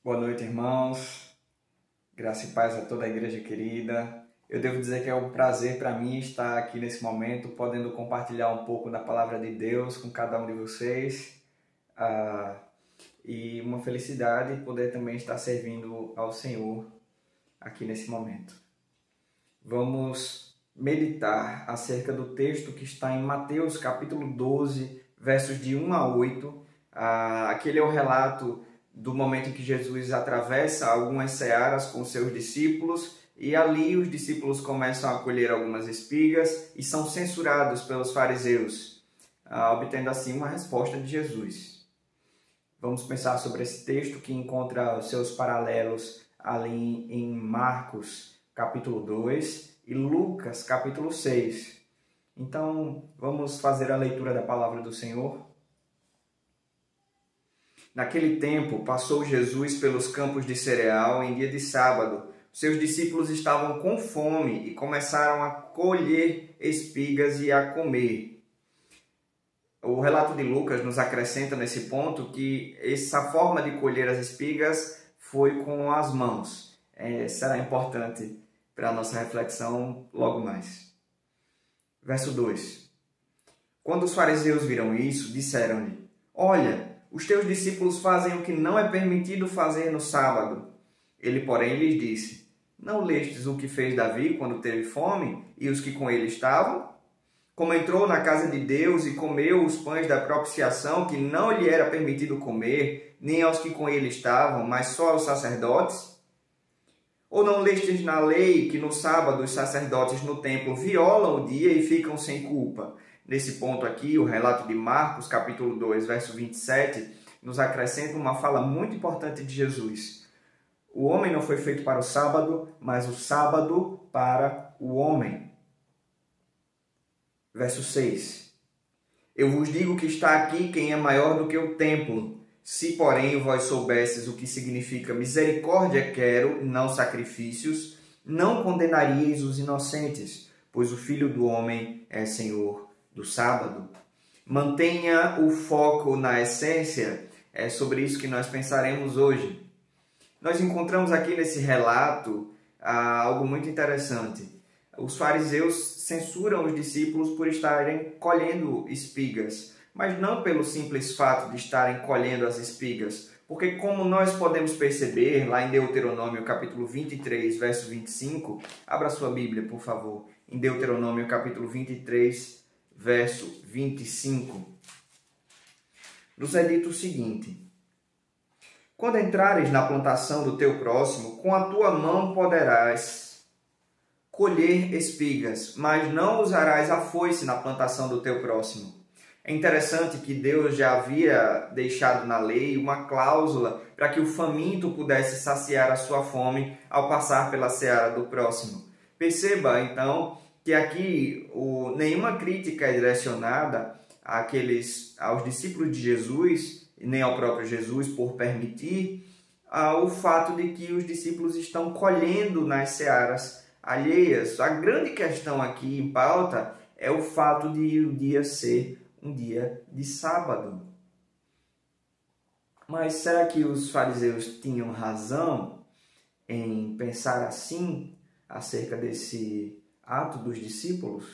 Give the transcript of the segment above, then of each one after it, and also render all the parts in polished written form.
Boa noite, irmãos. Graça e paz a toda a igreja querida. Eu devo dizer que é um prazer para mim estar aqui nesse momento, podendo compartilhar um pouco da palavra de Deus com cada um de vocês. E uma felicidade poder também estar servindo ao Senhor aqui nesse momento. Vamos meditar acerca do texto que está em Mateus capítulo 12, versos de 1 a 8. Aquele é o relato do momento em que Jesus atravessa algumas searas com seus discípulos e ali os discípulos começam a colher algumas espigas e são censurados pelos fariseus, obtendo assim uma resposta de Jesus. Vamos pensar sobre esse texto que encontra os seus paralelos ali em Marcos capítulo 2 e Lucas capítulo 6. Então, vamos fazer a leitura da palavra do Senhor. Naquele tempo, passou Jesus pelos campos de cereal em dia de sábado. Seus discípulos estavam com fome e começaram a colher espigas e a comer. O relato de Lucas nos acrescenta nesse ponto que essa forma de colher as espigas foi com as mãos. Será importante para a nossa reflexão logo mais. Verso 2. Quando os fariseus viram isso, disseram-lhe: Olha, os teus discípulos fazem o que não é permitido fazer no sábado. Ele, porém, lhes disse: Não lestes o que fez Davi quando teve fome e os que com ele estavam? Como entrou na casa de Deus e comeu os pães da propiciação que não lhe era permitido comer, nem aos que com ele estavam, mas só aos sacerdotes? Ou não lestes na lei que no sábado os sacerdotes no templo violam o dia e ficam sem culpa? Nesse ponto aqui, o relato de Marcos, capítulo 2, verso 27, nos acrescenta uma fala muito importante de Jesus. O homem não foi feito para o sábado, mas o sábado para o homem. Verso 6. Eu vos digo que está aqui quem é maior do que o templo. Se, porém, vós soubesses o que significa misericórdia quero, não sacrifícios, não condenaríeis os inocentes, pois o Filho do Homem é Senhor do sábado. Mantenha o foco na essência, é sobre isso que nós pensaremos hoje. Nós encontramos aqui nesse relato algo muito interessante. Os fariseus censuram os discípulos por estarem colhendo espigas, mas não pelo simples fato de estarem colhendo as espigas, porque como nós podemos perceber lá em Deuteronômio capítulo 23, verso 25, abra sua Bíblia, por favor, em Deuteronômio capítulo 23, verso 25, nos é dito o seguinte: Quando entrares na plantação do teu próximo, com a tua mão poderás colher espigas, mas não usarás a foice na plantação do teu próximo. É interessante que Deus já havia deixado na lei uma cláusula para que o faminto pudesse saciar a sua fome ao passar pela seara do próximo. Perceba, então, que aqui nenhuma crítica é direcionada aos discípulos de Jesus, nem ao próprio Jesus por permitir o fato de que os discípulos estão colhendo nas searas alheias. A grande questão aqui em pauta é o fato de o dia ser um dia de sábado. Mas será que os fariseus tinham razão em pensar assim acerca desse ato dos discípulos?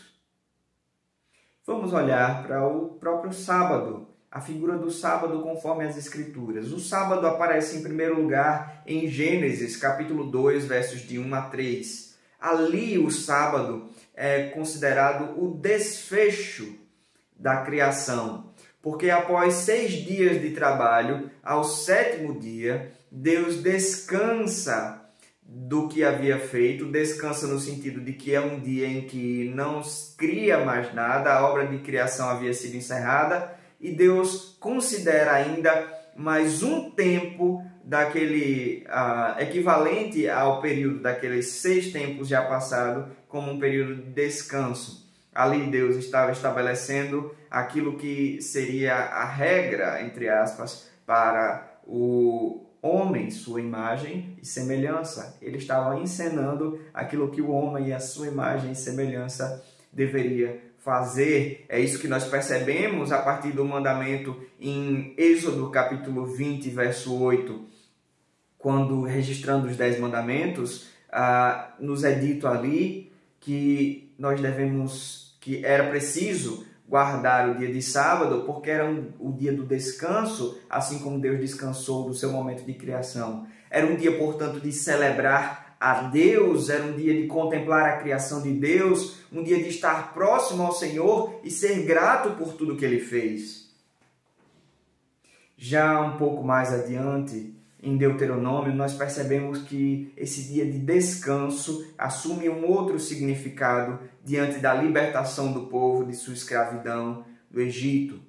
Vamos olhar para o próprio sábado, a figura do sábado conforme as Escrituras. O sábado aparece em primeiro lugar em Gênesis, capítulo 2, versos de 1 a 3. Ali o sábado é considerado o desfecho da criação, porque após 6 dias de trabalho, ao 7º dia, Deus descansa do que havia feito, descansa no sentido de que é um dia em que não cria mais nada, a obra de criação havia sido encerrada, e Deus considera ainda mais um tempo daquele equivalente ao período daqueles 6 tempos já passados, como um período de descanso. Ali Deus estava estabelecendo aquilo que seria a regra, entre aspas, para o homem, sua imagem e semelhança. Ele estava encenando aquilo que o homem e a sua imagem e semelhança deveria fazer. É isso que nós percebemos a partir do mandamento em Êxodo capítulo 20, verso 8. quando registrando os 10 mandamentos, nos é dito ali que que era preciso guardar o dia de sábado, porque era o dia do descanso, assim como Deus descansou do seu momento de criação. Era um dia, portanto, de celebrar a Deus, era um dia de contemplar a criação de Deus, um dia de estar próximo ao Senhor e ser grato por tudo que Ele fez. Já um pouco mais adiante, em Deuteronômio, nós percebemos que esse dia de descanso assume um outro significado diante da libertação do povo de sua escravidão do Egito.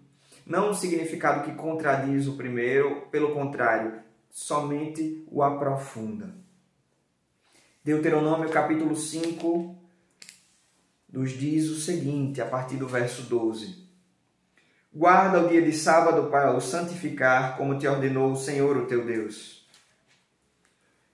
Não um significado que contradiz o primeiro, pelo contrário, somente o aprofunda. Deuteronômio capítulo 5 nos diz o seguinte, a partir do verso 12. Guarda o dia de sábado para o santificar, como te ordenou o Senhor, o teu Deus.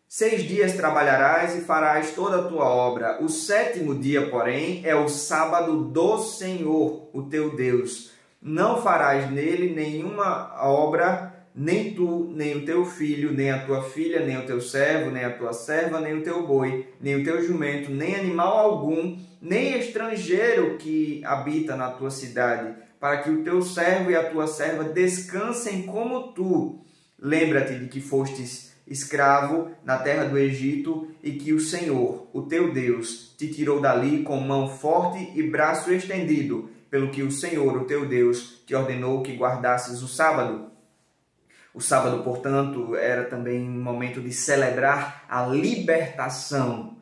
6 dias trabalharás e farás toda a tua obra. O 7º dia, porém, é o sábado do Senhor, o teu Deus. Não farás nele nenhuma obra, nem tu, nem o teu filho, nem a tua filha, nem o teu servo, nem a tua serva, nem o teu boi, nem o teu jumento, nem animal algum, nem estrangeiro que habita na tua cidade, para que o teu servo e a tua serva descansem como tu. Lembra-te de que fostes escravo na terra do Egito e que o Senhor, o teu Deus, te tirou dali com mão forte e braço estendido, pelo que o Senhor, o teu Deus, te ordenou que guardasses o sábado. O sábado, portanto, era também um momento de celebrar a libertação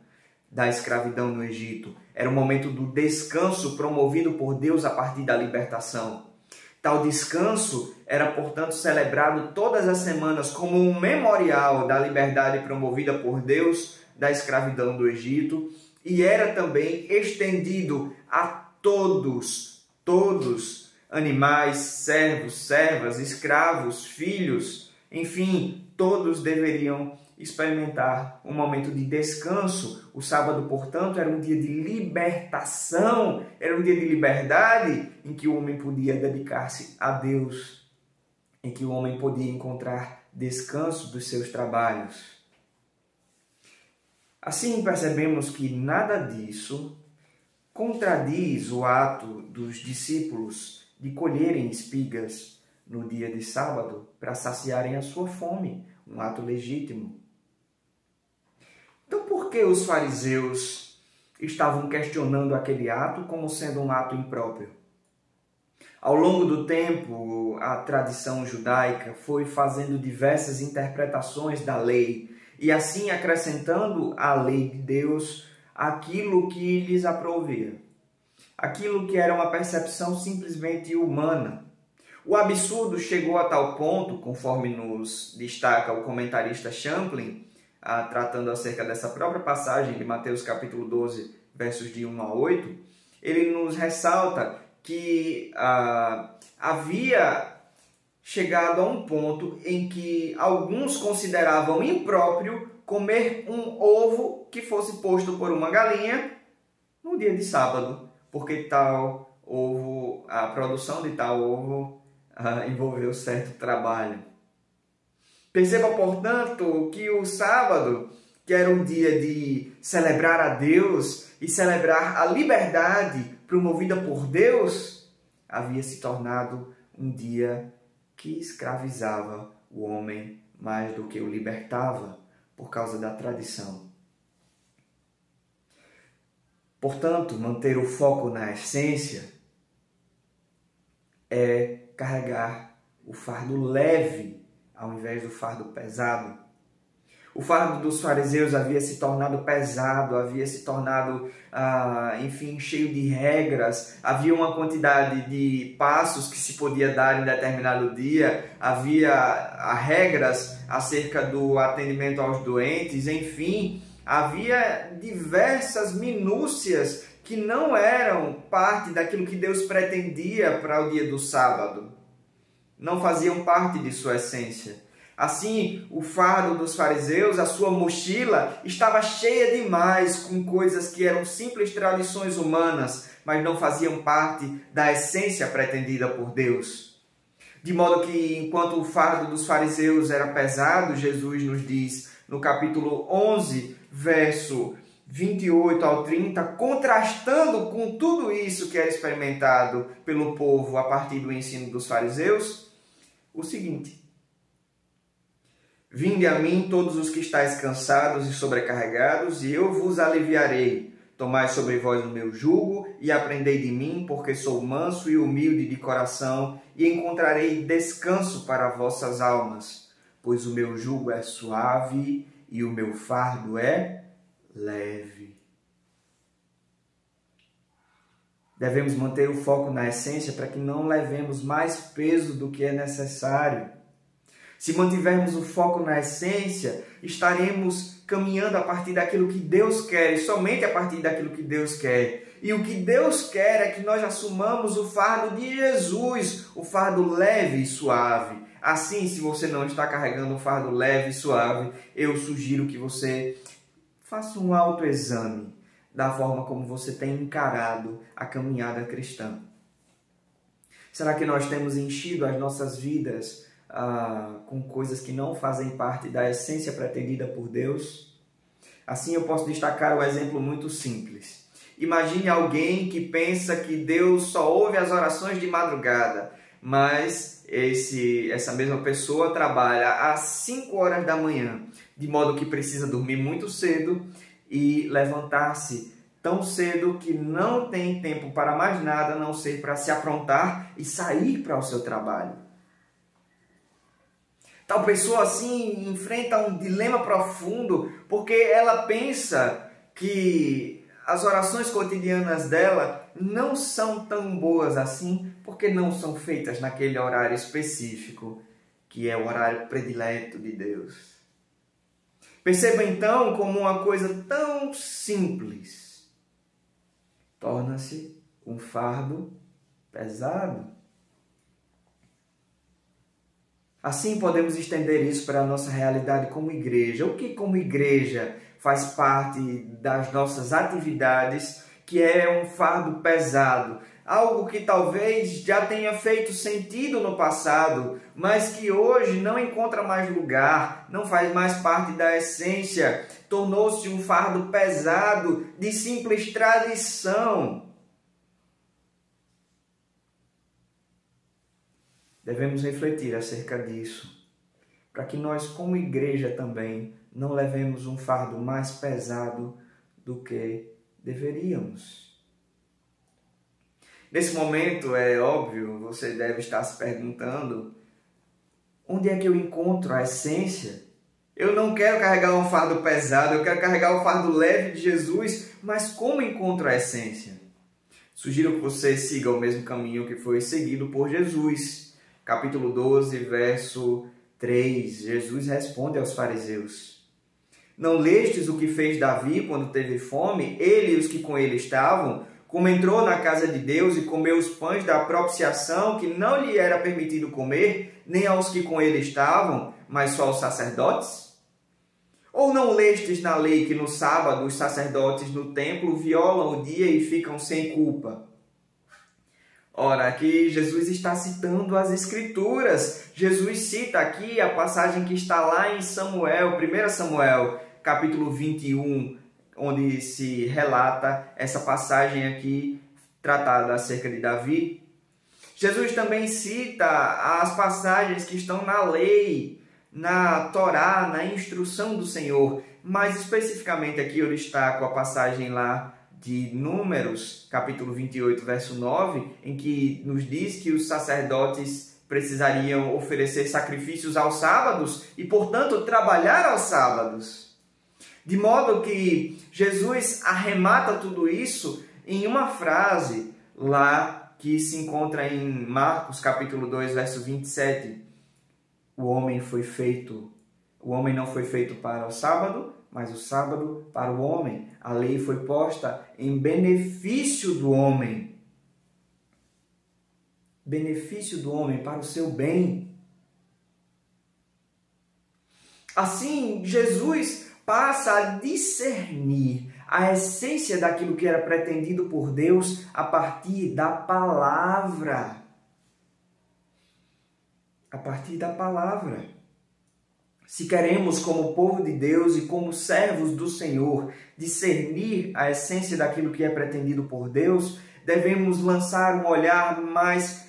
da escravidão no Egito. Era um momento do descanso promovido por Deus a partir da libertação. Tal descanso era, portanto, celebrado todas as semanas como um memorial da liberdade promovida por Deus da escravidão do Egito e era também estendido a todos, animais, servos, servas, escravos, filhos, enfim, todos deveriam experimentar um momento de descanso. O sábado, portanto, era um dia de libertação, era um dia de liberdade em que o homem podia dedicar-se a Deus, em que o homem podia encontrar descanso dos seus trabalhos. Assim, percebemos que nada disso contradiz o ato dos discípulos de colherem espigas no dia de sábado para saciarem a sua fome, um ato legítimo. Então, por que os fariseus estavam questionando aquele ato como sendo um ato impróprio? Ao longo do tempo, a tradição judaica foi fazendo diversas interpretações da lei e assim acrescentando à lei de Deus aquilo que lhes aprovia, aquilo que era uma percepção simplesmente humana. O absurdo chegou a tal ponto, conforme nos destaca o comentarista Champlin, tratando acerca dessa própria passagem de Mateus capítulo 12, versos de 1 a 8, ele nos ressalta que havia chegado a um ponto em que alguns consideravam impróprio comer um ovo que fosse posto por uma galinha no dia de sábado, porque tal ovo, a produção de tal ovo envolveu certo trabalho. Perceba, portanto, que o sábado, que era um dia de celebrar a Deus e celebrar a liberdade promovida por Deus, havia se tornado um dia que escravizava o homem mais do que o libertava por causa da tradição. Portanto, manter o foco na essência é carregar o fardo leve ao invés do fardo pesado. O fardo dos fariseus havia se tornado pesado, havia se tornado, cheio de regras. Havia uma quantidade de passos que se podia dar em determinado dia. Havia regras acerca do atendimento aos doentes. Enfim, havia diversas minúcias que não eram parte daquilo que Deus pretendia para o dia do sábado. Não faziam parte de sua essência. Assim, o fardo dos fariseus, a sua mochila, estava cheia demais com coisas que eram simples tradições humanas, mas não faziam parte da essência pretendida por Deus. De modo que, enquanto o fardo dos fariseus era pesado, Jesus nos diz no capítulo 11, verso 28 ao 30, contrastando com tudo isso que era experimentado pelo povo a partir do ensino dos fariseus, o seguinte: Vinde a mim todos os que estáis cansados e sobrecarregados, e eu vos aliviarei. Tomai sobre vós o meu jugo e aprendei de mim, porque sou manso e humilde de coração, e encontrarei descanso para vossas almas, pois o meu jugo é suave e o meu fardo é leve. Devemos manter o foco na essência para que não levemos mais peso do que é necessário. Se mantivermos o foco na essência, estaremos caminhando a partir daquilo que Deus quer e somente a partir daquilo que Deus quer. E o que Deus quer é que nós assumamos o fardo de Jesus, o fardo leve e suave. Assim, se você não está carregando um fardo leve e suave, eu sugiro que você faça um autoexame da forma como você tem encarado a caminhada cristã. Será que nós temos enchido as nossas vidas com coisas que não fazem parte da essência pretendida por Deus? Assim eu posso destacar um exemplo muito simples. Imagine alguém que pensa que Deus só ouve as orações de madrugada, mas essa mesma pessoa trabalha às 5 horas da manhã, de modo que precisa dormir muito cedo e levantar-se tão cedo que não tem tempo para mais nada, a não ser para se aprontar e sair para o seu trabalho. Tal pessoa assim enfrenta um dilema profundo, porque ela pensa que as orações cotidianas dela não são tão boas assim, porque não são feitas naquele horário específico, que é o horário predileto de Deus. Perceba então como uma coisa tão simples torna-se um fardo pesado. Assim podemos estender isso para a nossa realidade como igreja. O que como igreja faz parte das nossas atividades que é um fardo pesado? Algo que talvez já tenha feito sentido no passado, mas que hoje não encontra mais lugar, não faz mais parte da essência, tornou-se um fardo pesado de simples tradição. Devemos refletir acerca disso, para que nós, como igreja também, não levemos um fardo mais pesado do que deveríamos. Nesse momento, é óbvio, você deve estar se perguntando: onde é que eu encontro a essência? Eu não quero carregar um fardo pesado, eu quero carregar o fardo leve de Jesus, mas como encontro a essência? Sugiro que você siga o mesmo caminho que foi seguido por Jesus. Capítulo 12, verso 3, Jesus responde aos fariseus: Não lestes o que fez Davi quando teve fome, ele e os que com ele estavam, como entrou na casa de Deus e comeu os pães da propiciação que não lhe era permitido comer, nem aos que com ele estavam, mas só aos sacerdotes? Ou não lestes na lei que no sábado os sacerdotes no templo violam o dia e ficam sem culpa? Ora, aqui Jesus está citando as Escrituras. Jesus cita aqui a passagem que está lá em Samuel, 1 Samuel, capítulo 21, onde se relata essa passagem aqui tratada acerca de Davi. Jesus também cita as passagens que estão na lei, na Torá, na instrução do Senhor. Mais especificamente aqui eu destaco a passagem lá de Números, capítulo 28, verso 9, em que nos diz que os sacerdotes precisariam oferecer sacrifícios aos sábados e, portanto, trabalhar aos sábados. De modo que Jesus arremata tudo isso em uma frase lá que se encontra em Marcos, capítulo 2, verso 27. O homem não foi feito para o sábado, mas o sábado para o homem. A lei foi posta em benefício do homem. Benefício do homem para o seu bem. Assim, Jesus passa a discernir a essência daquilo que era pretendido por Deus a partir da palavra. A partir da palavra. Se queremos, como povo de Deus e como servos do Senhor, discernir a essência daquilo que é pretendido por Deus, devemos lançar um olhar mais,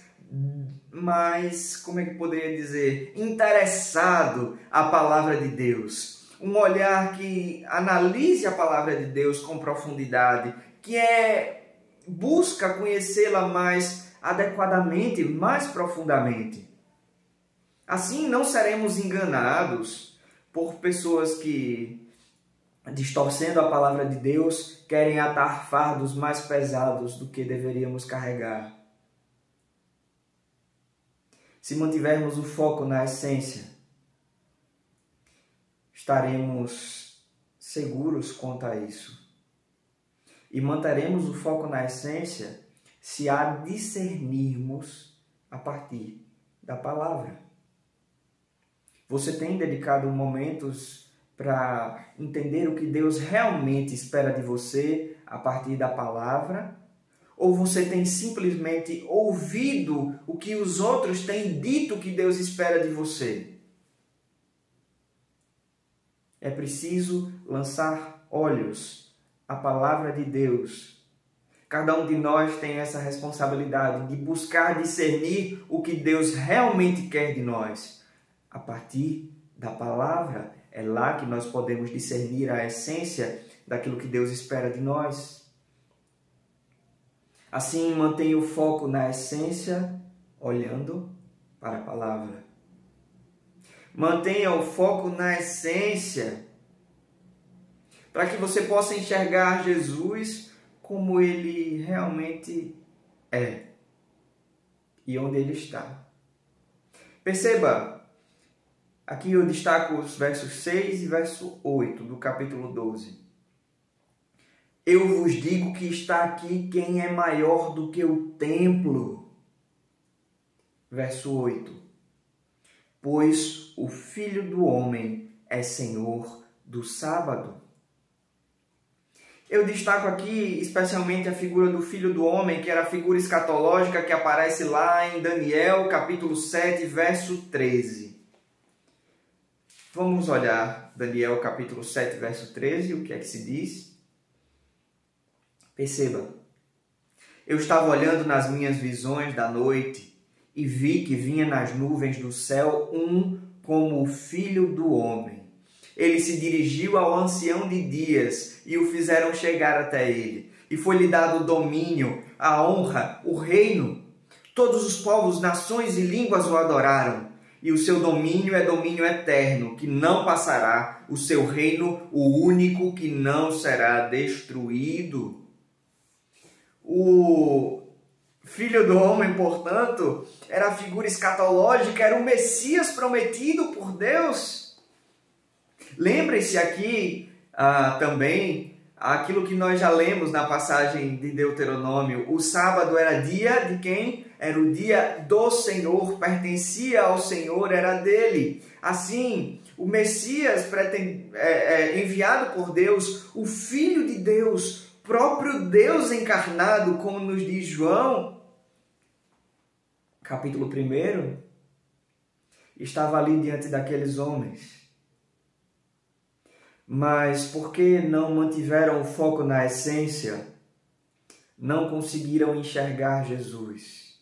como é que poderia dizer, interessado à palavra de Deus. Um olhar que analise a palavra de Deus com profundidade, que busca conhecê-la mais adequadamente, mais profundamente. Assim, não seremos enganados por pessoas que, distorcendo a palavra de Deus, querem atar fardos mais pesados do que deveríamos carregar. Se mantivermos o foco na essência, estaremos seguros quanto a isso. E manteremos o foco na essência se a discernirmos a partir da palavra. Você tem dedicado momentos para entender o que Deus realmente espera de você a partir da palavra? Ou você tem simplesmente ouvido o que os outros têm dito que Deus espera de você? É preciso lançar olhos à palavra de Deus. Cada um de nós tem essa responsabilidade de buscar discernir o que Deus realmente quer de nós. A partir da palavra, é lá que nós podemos discernir a essência daquilo que Deus espera de nós. Assim, mantenha o foco na essência, olhando para a palavra. Mantenha o foco na essência, para que você possa enxergar Jesus como Ele realmente é e onde Ele está. Perceba, aqui eu destaco os versos 6 e verso 8 do capítulo 12. Eu vos digo que está aqui quem é maior do que o templo. Verso 8. Pois o Filho do Homem é Senhor do sábado. Eu destaco aqui especialmente a figura do Filho do Homem, que era a figura escatológica que aparece lá em Daniel, capítulo 7, verso 13. Vamos olhar Daniel capítulo 7, verso 13, o que é que se diz? Perceba, eu estava olhando nas minhas visões da noite e vi que vinha nas nuvens do céu um como o Filho do Homem. Ele se dirigiu ao ancião de dias e o fizeram chegar até ele. E foi-lhe dado o domínio, a honra, o reino. Todos os povos, nações e línguas o adoraram. E o seu domínio é domínio eterno, que não passará, o seu reino, o único que não será destruído. O Filho do Homem, portanto, era a figura escatológica, era o Messias prometido por Deus. Lembre-se aqui também aquilo que nós já lemos na passagem de Deuteronômio. O sábado era dia de quem? Era o dia do Senhor, pertencia ao Senhor, era dele. Assim, o Messias enviado por Deus, o Filho de Deus, próprio Deus encarnado, como nos diz João, capítulo 1, estava ali diante daqueles homens. Mas porque não mantiveram o foco na essência, não conseguiram enxergar Jesus.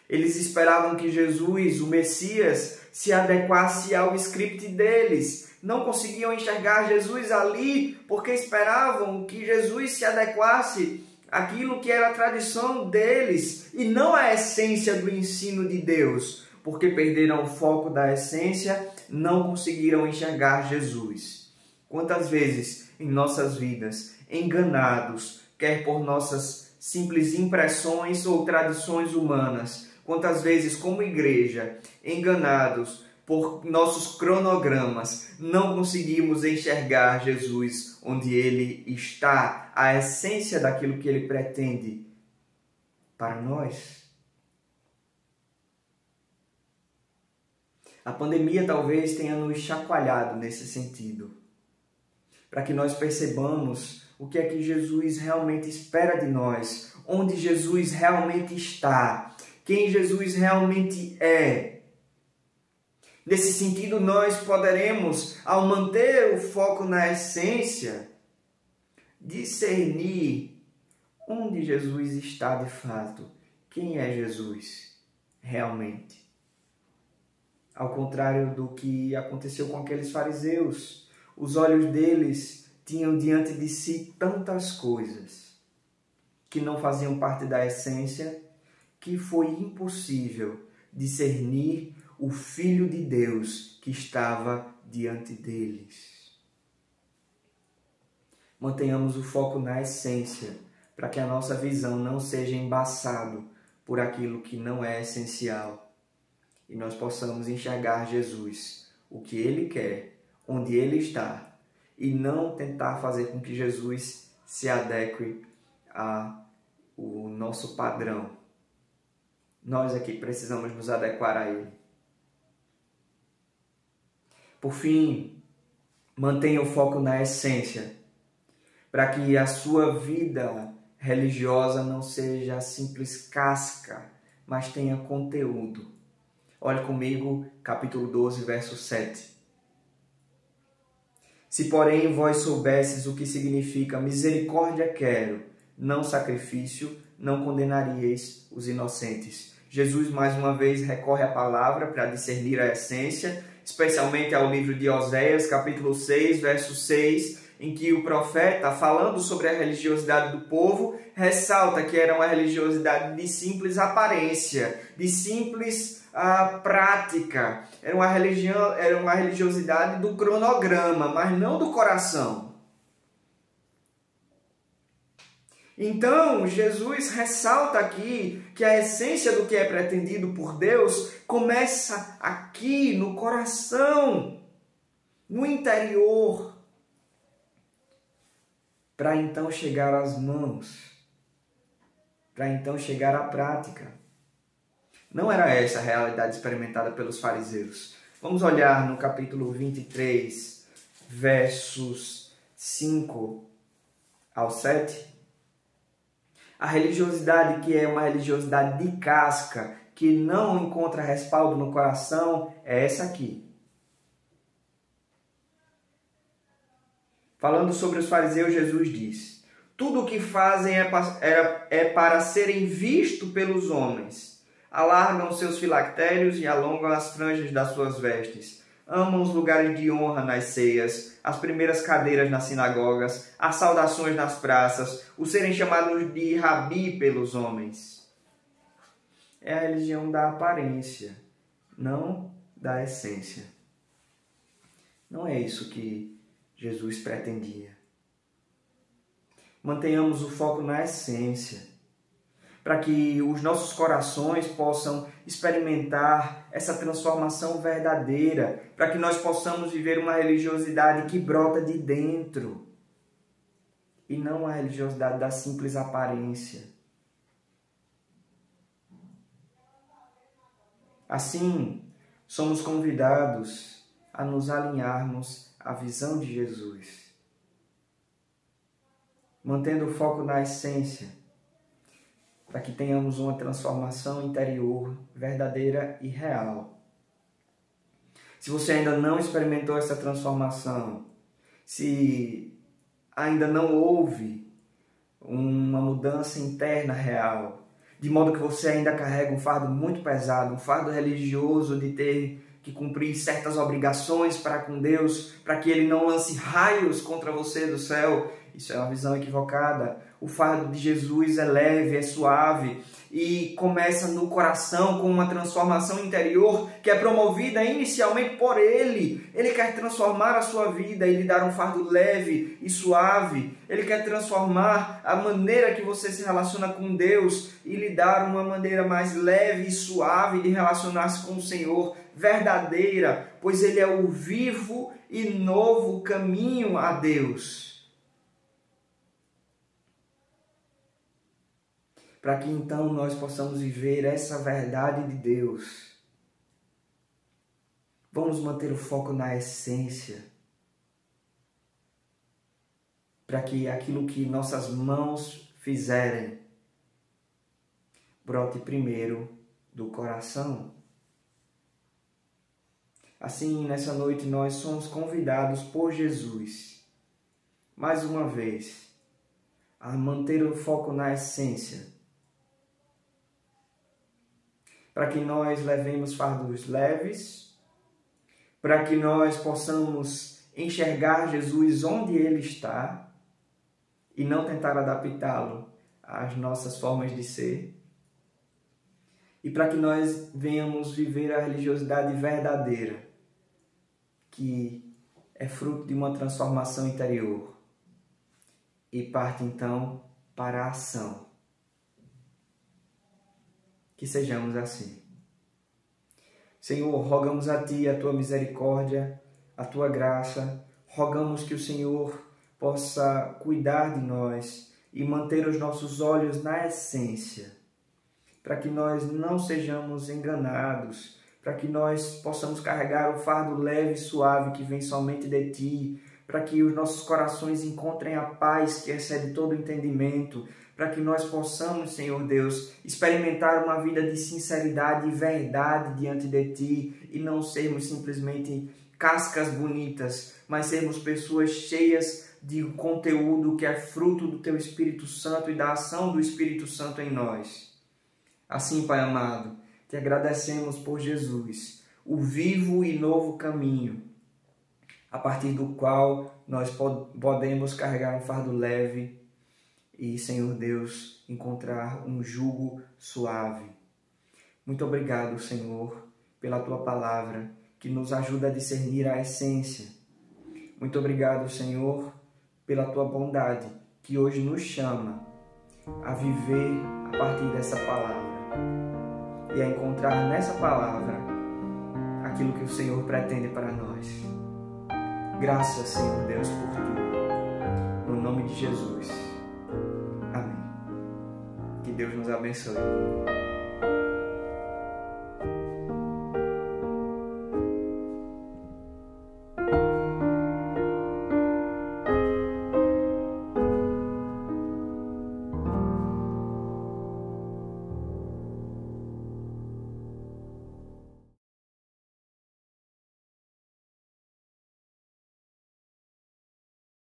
Eles esperavam que Jesus, o Messias, se adequasse ao script deles. Não conseguiam enxergar Jesus ali porque esperavam que Jesus se adequasse àquilo que era a tradição deles e não à essência do ensino de Deus. Porque perderam o foco da essência, não conseguiram enxergar Jesus. Quantas vezes em nossas vidas, enganados, quer por nossas simples impressões ou tradições humanas, quantas vezes como igreja, enganados por nossos cronogramas, não conseguimos enxergar Jesus onde Ele está, a essência daquilo que Ele pretende para nós. A pandemia talvez tenha nos chacoalhado nesse sentido, para que nós percebamos o que é que Jesus realmente espera de nós, onde Jesus realmente está, quem Jesus realmente é. Nesse sentido, nós poderemos, ao manter o foco na essência, discernir onde Jesus está de fato. Quem é Jesus realmente? Ao contrário do que aconteceu com aqueles fariseus, os olhos deles tinham diante de si tantas coisas que não faziam parte da essência, que foi impossível discernir o Filho de Deus que estava diante deles. Mantenhamos o foco na essência, para que a nossa visão não seja embaçada por aquilo que não é essencial. E nós possamos enxergar Jesus, o que Ele quer, onde Ele está, e não tentar fazer com que Jesus se adeque ao nosso padrão. Nós aqui precisamos nos adequar a Ele. Por fim, mantenha o foco na essência, para que a sua vida religiosa não seja simples casca, mas tenha conteúdo. Olhe comigo, capítulo 12, verso 7. Se, porém, vós soubesses o que significa misericórdia quero, não sacrifício, não condenaríeis os inocentes. Jesus, mais uma vez, recorre à palavra para discernir a essência, especialmente ao livro de Oséias, capítulo 6, verso 6, em que o profeta, falando sobre a religiosidade do povo, ressalta que era uma religiosidade de simples aparência, de simples prática. Era uma religiosidade do cronograma, mas não do coração. Então, Jesus ressalta aqui que a essência do que é pretendido por Deus começa aqui no coração, no interior, para então chegar às mãos, para então chegar à prática. Não era essa a realidade experimentada pelos fariseus. Vamos olhar no capítulo 23, versos 5 ao 7. A religiosidade que é uma religiosidade de casca, que não encontra respaldo no coração, é essa aqui. Falando sobre os fariseus, Jesus diz: tudo o que fazem é para serem vistos pelos homens. Alargam seus filactérios e alongam as franjas das suas vestes. Amam os lugares de honra nas ceias, as primeiras cadeiras nas sinagogas, as saudações nas praças, o serem chamados de rabi pelos homens. É a religião da aparência, não da essência. Não é isso que Jesus pretendia. Mantenhamos o foco na essência, para que os nossos corações possam experimentar essa transformação verdadeira, para que nós possamos viver uma religiosidade que brota de dentro, e não a religiosidade da simples aparência. Assim, somos convidados a nos alinharmos à visão de Jesus, mantendo o foco na essência, para que tenhamos uma transformação interior verdadeira e real. Se você ainda não experimentou essa transformação, se ainda não houve uma mudança interna real, de modo que você ainda carrega um fardo muito pesado, um fardo religioso de ter que cumprir certas obrigações para com Deus, para que Ele não lance raios contra você do céu, isso é uma visão equivocada. O fardo de Jesus é leve, é suave e começa no coração com uma transformação interior que é promovida inicialmente por Ele. Ele quer transformar a sua vida e lhe dar um fardo leve e suave. Ele quer transformar a maneira que você se relaciona com Deus e lhe dar uma maneira mais leve e suave de relacionar-se com o Senhor, verdadeira, pois Ele é o vivo e novo caminho a Deus. Para que então nós possamos viver essa verdade de Deus. Vamos manter o foco na essência, para que aquilo que nossas mãos fizerem brote primeiro do coração. Assim, nessa noite, nós somos convidados por Jesus, mais uma vez, a manter o foco na essência, para que nós levemos fardos leves, para que nós possamos enxergar Jesus onde Ele está e não tentar adaptá-lo às nossas formas de ser, e para que nós venhamos viver a religiosidade verdadeira, que é fruto de uma transformação interior e parte então para a ação. Que sejamos assim. Senhor, rogamos a Ti a Tua misericórdia, a Tua graça, rogamos que o Senhor possa cuidar de nós e manter os nossos olhos na essência, para que nós não sejamos enganados, para que nós possamos carregar o fardo leve e suave que vem somente de Ti, para que os nossos corações encontrem a paz que excede todo entendimento, para que nós possamos, Senhor Deus, experimentar uma vida de sinceridade e verdade diante de Ti e não sermos simplesmente cascas bonitas, mas sermos pessoas cheias de conteúdo que é fruto do Teu Espírito Santo e da ação do Espírito Santo em nós. Assim, Pai amado, Te agradecemos por Jesus, o vivo e novo caminho, a partir do qual nós podemos carregar um fardo leve e, Senhor Deus, encontrar um jugo suave. Muito obrigado, Senhor, pela Tua palavra, que nos ajuda a discernir a essência. Muito obrigado, Senhor, pela Tua bondade, que hoje nos chama a viver a partir dessa palavra e a encontrar nessa palavra aquilo que o Senhor pretende para nós. Graças, Senhor Deus, por Ti. No nome de Jesus. Amém. Que Deus nos abençoe.